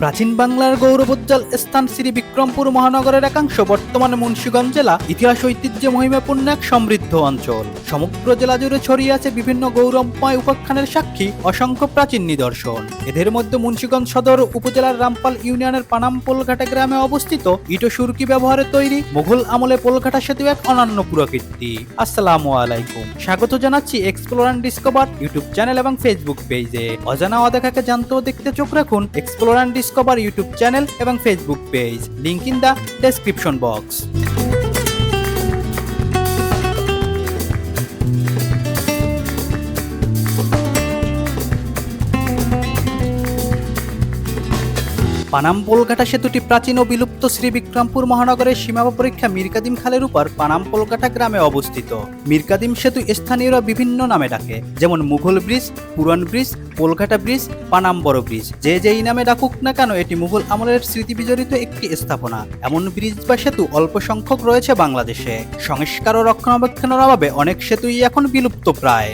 প্রাচীন বাংলার গৌরবোজ্জ্বল স্থান শ্রী বিক্রমপুর মহানগরের একাংশ বর্তমানে মুন্সিগঞ্জ জেলা ইতিহাস ঐতিহ্যে মহিমাপূর্ণ এক সমৃদ্ধ অঞ্চল। সমগ্র জেলা জুড়ে ছড়িয়ে আছে বিভিন্ন গৌরবময় উপাখ্যানের সাক্ষী অসংখ্য প্রাচীন নিদর্শন। এদের মধ্যে মুন্সিগঞ্জ সদর উপজেলার রামপাল ইউনিয়নের পানাম পোলঘাটা গ্রামে অবস্থিত ইটো সুরকি ব্যবহারে তৈরি মুঘল আমলে পোলঘাটা সেতু এক অনন্য পুরাকীর্তি। আসসালামু আলাইকুম, স্বাগত জানাচ্ছি explore and discover YouTube channel এবং ফেসবুক পেজে। অজানা অদেখাকে জানতে ও দেখতে চোখ রাখুন explore and discover YouTube channel এবং Facebook page, link in the description box. Panam Polghata সেতুটি প্রাচীন ও বিলুপ্ত শ্রী বিক্রমপুর মহানগরের সীমাপরীক্ষা মিরকাদিম খালের উপর পানাম পোলঘাটা গ্রামে অবস্থিত। মিরকাদিম সেতু স্থানীয়রা বিভিন্ন নামে ডাকে, যেমন মুঘল ব্রিজ, পুরান ব্রিজ, পোলঘাটা ব্রিজ, পানাম বড় ব্রিজ। যে যেই নামে ডাকুক না কেন, এটি মুঘল আমলের স্মৃতি বিজড়িত একটি স্থাপনা। এমন ব্রিজ বা সেতু অল্প সংখ্যক রয়েছে বাংলাদেশে। সংস্কার ও রক্ষণাবেক্ষণের অভাবে অনেক সেতুই এখন বিলুপ্ত প্রায়।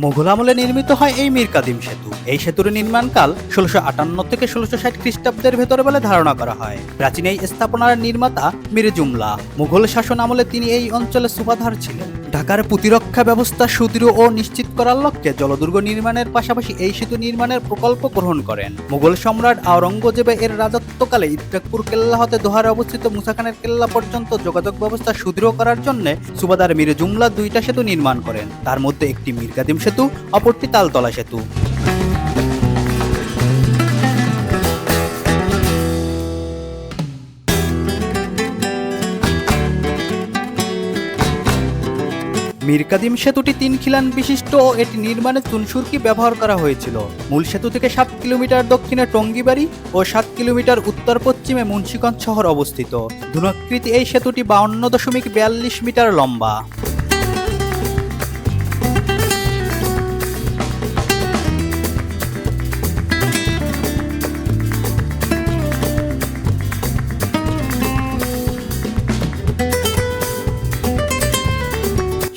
মুঘল আমলে নির্মিত হয় এই মিরকাদিম সেতু। এই সেতুর নির্মাণকাল 1658 থেকে 1660 খ্রিস্টাব্দের ভেতরে বলে ধারণা করা হয়। প্রাচীন এই স্থাপনার নির্মাতা মীর জুমলা। মুঘল শাসন আমলে তিনি এই অঞ্চলে সুবাধার ছিলেন। ঢাকার প্রতিরক্ষা ব্যবস্থা সুদৃঢ় ও নিশ্চিত করার লক্ষ্যে জলদুর্গ নির্মাণের পাশাপাশি এই সেতু নির্মাণের প্রকল্প গ্রহণ করেন। মুঘল সম্রাট আওরঙ্গজেব এর রাজত্বকালে ইফতেকপুর কেল্লা হতে দোহারে অবস্থিত মুসা খানের কেল্লা পর্যন্ত যোগাযোগ ব্যবস্থা সুদৃঢ় করার জন্য সুবাদার মীর জুমলা দুইটা সেতু নির্মাণ করেন। তার মধ্যে একটি মিরকাদিম সেতু, অপরটি তালতলা সেতু। মিরকাদিম সেতুটি 3 খিলান বিশিষ্ট ও এটি নির্মাণে চুনসুরকি ব্যবহার করা হয়েছিল। মূল সেতু থেকে 7 কিলোমিটার দক্ষিণে টঙ্গিবাড়ি ও 7 কিলোমিটার উত্তর পশ্চিমে মুন্সিগঞ্জ শহর অবস্থিত। ধনুকৃতি এই সেতুটি 52.42 মিটার লম্বা।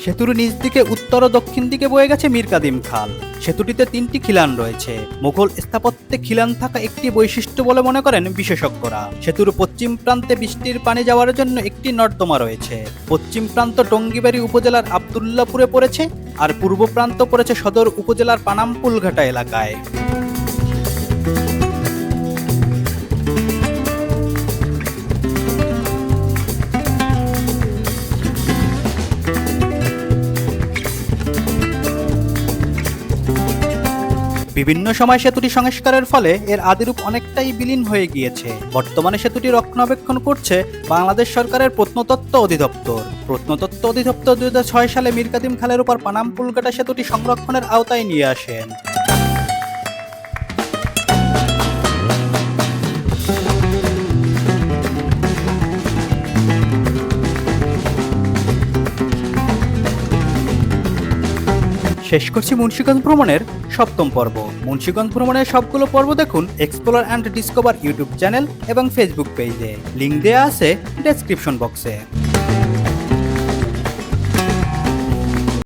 সেতুর নিচ দিকে উত্তর ও দক্ষিণ দিকে বয়ে গেছে মিরকাদিম খাল। সেতুটিতে 3টি খিলান রয়েছে। মুঘল স্থাপত্যে খিলান থাকা একটি বৈশিষ্ট্য বলে মনে করেন বিশেষজ্ঞরা। সেতুর পশ্চিম প্রান্তে বৃষ্টির পানি যাওয়ার জন্য একটি নর্দমা রয়েছে। পশ্চিম প্রান্ত টঙ্গিবাড়ি উপজেলার আব্দুল্লাপুরে পড়েছে, আর পূর্ব প্রান্ত পড়েছে সদর উপজেলার পানাম পোলঘাটা এলাকায়। বিভিন্ন সময় সেতুটি সংস্কারের ফলে এর আদিরূপ অনেকটাই বিলীন হয়ে গিয়েছে। বর্তমানে সেতুটি রক্ষণাবেক্ষণ করছে বাংলাদেশ সরকারের প্রত্নতত্ত্ব অধিদপ্তর। প্রত্নতত্ত্ব অধিদপ্তর 2006 সালে মিরকাদিম খালের উপর পানাম পোলঘাটা সেতুটি সংরক্ষণের আওতায় নিয়ে আসেন। শেষ করছি মুন্সিগঞ্জ ভ্রমণের 7ম পর্ব। মুন্সিগঞ্জ ভ্রমণের সবগুলো পর্ব দেখুন explore and discover YouTube channel এবং ফেসবুক পেজে, লিংক দেয়া আছে ডেসক্রিপশন বক্সে।